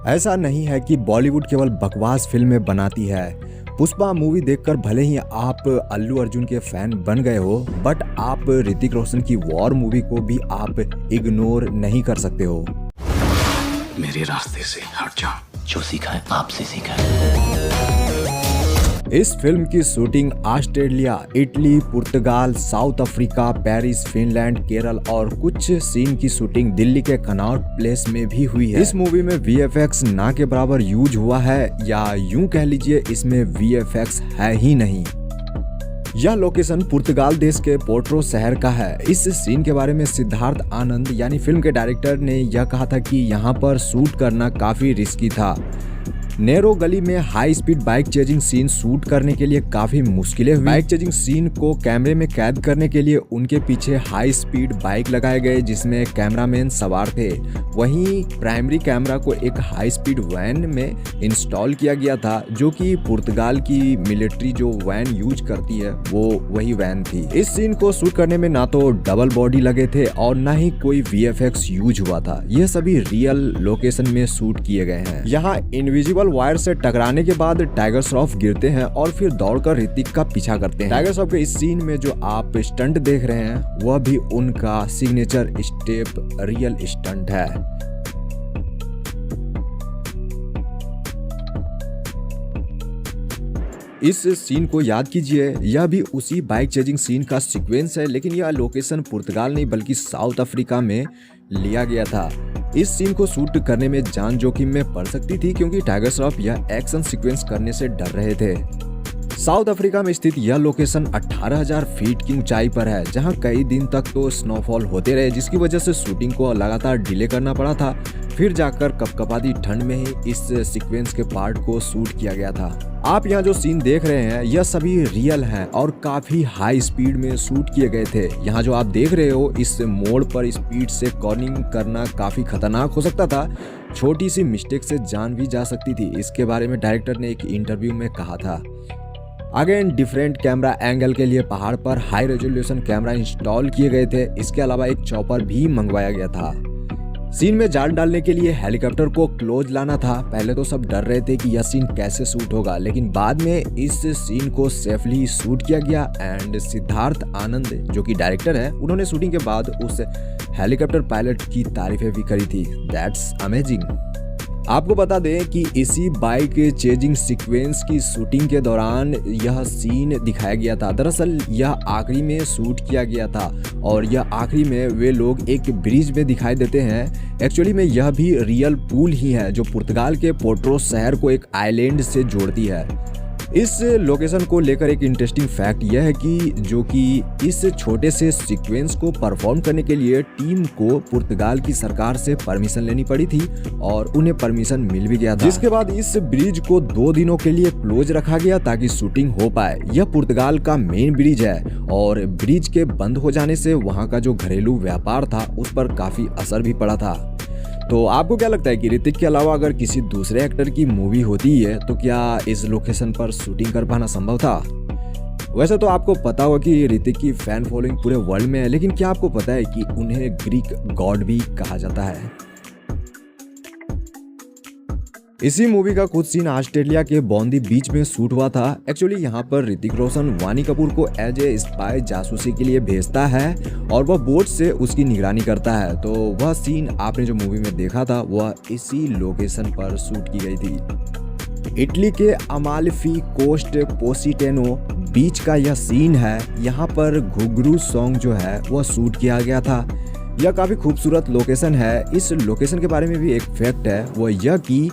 ऐसा नहीं है कि बॉलीवुड केवल बकवास फिल्में बनाती है। पुष्पा मूवी देखकर भले ही आप अल्लू अर्जुन के फैन बन गए हो, बट आप ऋतिक रोशन की वॉर मूवी को भी आप इग्नोर नहीं कर सकते हो। मेरे रास्ते से हट जाओ, जो सीखा है आपसे सीखा है। इस फिल्म की शूटिंग ऑस्ट्रेलिया, इटली, पुर्तगाल, South Africa, Paris, Finland, Kerala और कुछ सीन की शूटिंग दिल्ली के कनॉट प्लेस में भी हुई है। इस मूवी में VFX ना के बराबर यूज हुआ है, या यूं कह लीजिए इसमें VFX है ही नहीं। यह लोकेशन पुर्तगाल देश के पोर्ट्रो शहर का है। इस सीन के बारे में सिद्धार्थ आनंद यानी फिल्म के डायरेक्टर ने यह कहा था कि यहाँ पर शूट करना काफी रिस्की था। नैरो गली में high speed bike chasing scene shoot करने के लिए काफी मुश्किलें हुई। बाइक चेजिंग सीन को कैमरे में कैद करने के लिए उनके पीछे हाई स्पीड बाइक लगाए गए जिसमें कैमरामैन सवार थे। वहीं प्राइमरी कैमरा को एक हाई स्पीड वैन में इंस्टॉल किया गया था, जो कि पुर्तगाल की मिलिट्री जो वैन यूज करती है वो वही वैन थी। इस सीन को शूट करने में ना तो डबल बॉडी लगे थे और ना ही कोई VFX यूज हुआ था। यह सभी रियल लोकेशन में शूट किए गए हैं। यहाँ इनविजिबल वायर से टकराने के बाद टाइगर श्रॉफ गिरते हैं और फिर दौड़कर ऋतिक का पीछा करते हैं। टाइगर श्रॉफ के इस सीन में जो आप स्टंट देख रहे हैं वह भी उनका सिग्नेचर स्टेप रियल स्टंट है। इस सीन को याद कीजिए, यह भी उसी बाइक चेजिंग सीन का सीक्वेंस है, लेकिन यह लोकेशन पुर्तगाल नहीं बल्कि साउथ अफ्रीका में लिया गया था। इस सीन को शूट करने में जान जोखिम में पड़ सकती थी क्योंकि टाइगर श्रॉफ यह एक्शन सीक्वेंस करने से डर रहे थे। साउथ अफ्रीका में स्थित यह लोकेशन 18,000 फीट की ऊंचाई पर है, जहां कई दिन तक तो स्नोफॉल होते रहे, जिसकी वजह से शूटिंग को लगातार डिले करना पड़ा था। फिर जाकर कपकपाती ठंड में ही इस सीक्वेंस के पार्ट को शूट किया गया था। आप यहाँ जो सीन देख रहे हैं यह सभी रियल हैं और काफी हाई स्पीड में शूट किए गए थे। यहाँ जो आप देख रहे हो इस मोड़ पर स्पीड से कॉर्निंग करना काफी खतरनाक हो सकता था। छोटी सी मिस्टेक से जान भी जा सकती थी। इसके बारे में डायरेक्टर ने एक इंटरव्यू में कहा था। अगेन डिफरेंट कैमरा एंगल के लिए पहाड़ पर हाई रेजोल्यूशन कैमरा इंस्टॉल किए गए थे। इसके अलावा एक चॉपर भी मंगवाया गया था। सीन में जान डालने के लिए हेलीकॉप्टर को क्लोज लाना था। पहले तो सब डर रहे थे कि यह सीन कैसे शूट होगा, लेकिन बाद में इस सीन को सेफली शूट किया गया। एंड सिद्धार्थ आनंद जो कि डायरेक्टर है, उन्होंने शूटिंग के बाद उस हेलीकॉप्टर पायलट की तारीफें भी करी थी। That's amazing. आपको बता दें कि इसी बाइक चेजिंग सीक्वेंस की शूटिंग के दौरान यह सीन दिखाया गया था। दरअसल यह आखिरी में शूट किया गया था और यह आखिरी में वे लोग एक ब्रिज में दिखाई देते हैं। एक्चुअली में यह भी रियल पुल ही है जो पुर्तगाल के पोर्ट्रो शहर को एक आइलैंड से जोड़ती है। इस लोकेशन को लेकर एक इंटरेस्टिंग फैक्ट यह है कि इस छोटे से सीक्वेंस को परफॉर्म करने के लिए टीम को पुर्तगाल की सरकार से परमिशन लेनी पड़ी थी और उन्हें परमिशन मिल भी गया था। जिसके बाद इस ब्रिज को 2 दिनों के लिए क्लोज रखा गया ताकि शूटिंग हो पाए। यह पुर्तगाल का मेन ब्रिज है और ब्रिज के बंद हो जाने से वहाँ का जो घरेलू व्यापार था उस पर काफी असर भी पड़ा था। तो आपको क्या लगता है कि ऋतिक के अलावा अगर किसी दूसरे एक्टर की मूवी होती है तो क्या इस लोकेशन पर शूटिंग कर पाना संभव था? वैसे तो आपको पता होगा कि ऋतिक की फैन फॉलोइंग पूरे वर्ल्ड में है, लेकिन क्या आपको पता है कि उन्हें ग्रीक गॉड भी कहा जाता है? इसी मूवी का कुछ सीन ऑस्ट्रेलिया के बॉन्दी बीच में शूट हुआ था। एक्चुअली यहाँ पर ऋतिक रोशन वानी कपूर को एज ए स्पाई जासूसी के लिए भेजता है और वह बोट से उसकी निगरानी करता है। तो वह सीन आपने जो मूवी में देखा था वह इसी लोकेशन पर शूट की गई थी। इटली के अमाल्फी कोस्ट पोसिटेनो बीच का यह सीन है। यहाँ पर घुघरू सॉन्ग जो है वह शूट किया गया था। यह काफी खूबसूरत लोकेशन है। इस लोकेशन के बारे में भी एक फैक्ट है, वो यह कि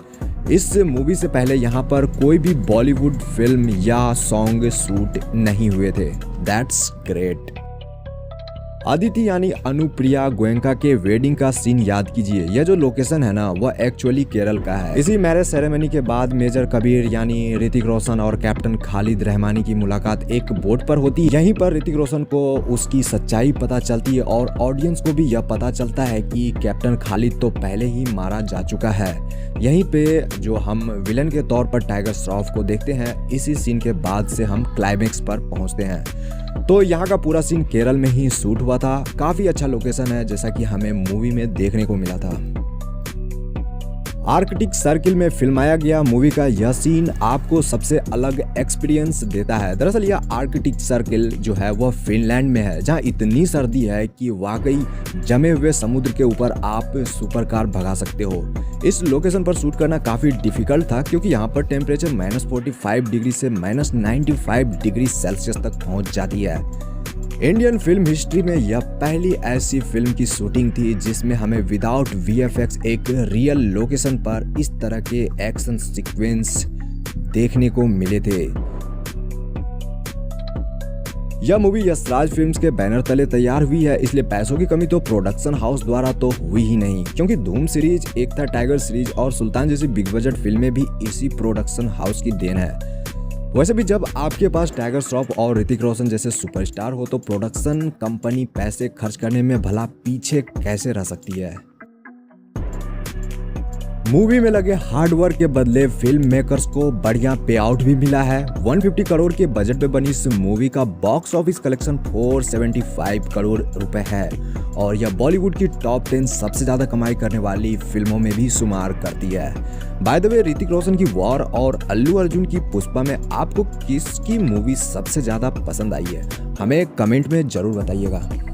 इस मूवी से पहले यहाँ पर कोई भी बॉलीवुड फिल्म या सॉन्ग शूट नहीं हुए थे। That's great. अदिति यानी अनुप्रिया गोयनका के वेडिंग का सीन याद कीजिए। यह जो लोकेशन है ना वह एक्चुअली केरल का है। इसी मैरिज सेरेमनी के बाद मेजर कबीर यानी ऋतिक रोशन और कैप्टन खालिद रहमानी की मुलाकात एक बोट पर होती है। यहीं पर ऋतिक रोशन को उसकी सच्चाई पता चलती है और ऑडियंस को भी यह पता चलता है कि कैप्टन खालिद तो पहले ही मारा जा चुका है। यहीं पे जो हम विलन के तौर पर टाइगर श्रॉफ को देखते हैं, इसी सीन के बाद से हम क्लाइमेक्स पर पहुंचते हैं। तो यहाँ का पूरा सीन केरल में ही शूट हुआ था। काफी अच्छा लोकेशन है जैसा कि हमें मूवी में देखने को मिला था। आर्कटिक सर्किल में फिल्माया गया मूवी का यह सीन आपको सबसे अलग एक्सपीरियंस देता है। दरअसल यह आर्कटिक सर्किल जो है वह फिनलैंड में है, जहां इतनी सर्दी है कि वाकई जमे हुए समुद्र के ऊपर आप सुपर कार भगा सकते हो। इस लोकेशन पर शूट करना काफी डिफिकल्ट था क्योंकि यहाँ पर टेम्परेचर -45 डिग्री से -95 डिग्री सेल्सियस तक पहुंच जाती है। इंडियन फिल्म हिस्ट्री में यह पहली ऐसी फिल्म की शूटिंग थी जिसमें हमें विदाउट VFX एक रियल लोकेशन पर इस तरह के एक्शन सीक्वेंस देखने को मिले थे। यह मूवी यशराज फिल्म्स के बैनर तले तैयार हुई है, इसलिए पैसों की कमी तो प्रोडक्शन हाउस द्वारा तो हुई ही नहीं, क्योंकि धूम सीरीज, एक था टाइगर सीरीज और सुल्तान जैसी बिग बजट फिल्में भी इसी प्रोडक्शन हाउस की देन है। वैसे भी जब आपके पास टाइगर श्रॉफ और ऋतिक रोशन जैसे सुपरस्टार हो तो प्रोडक्शन कंपनी पैसे खर्च करने में भला पीछे कैसे रह सकती है। मूवी में लगे हार्डवर्क के बदले फिल्म मेकर्स को बढ़िया पे आउट भी मिला है। 150 करोड़ के बजट पे बनी इस मूवी का बॉक्स ऑफिस कलेक्शन 475 करोड़ रुपए है और यह बॉलीवुड की टॉप 10 सबसे ज्यादा कमाई करने वाली फिल्मों में भी शुमार करती है। By the way, Hrithik Roshan की वॉर और अल्लू अर्जुन की पुष्पा में आपको किसकी मूवी सबसे ज्यादा पसंद आई है, हमें कमेंट में जरूर बताइएगा।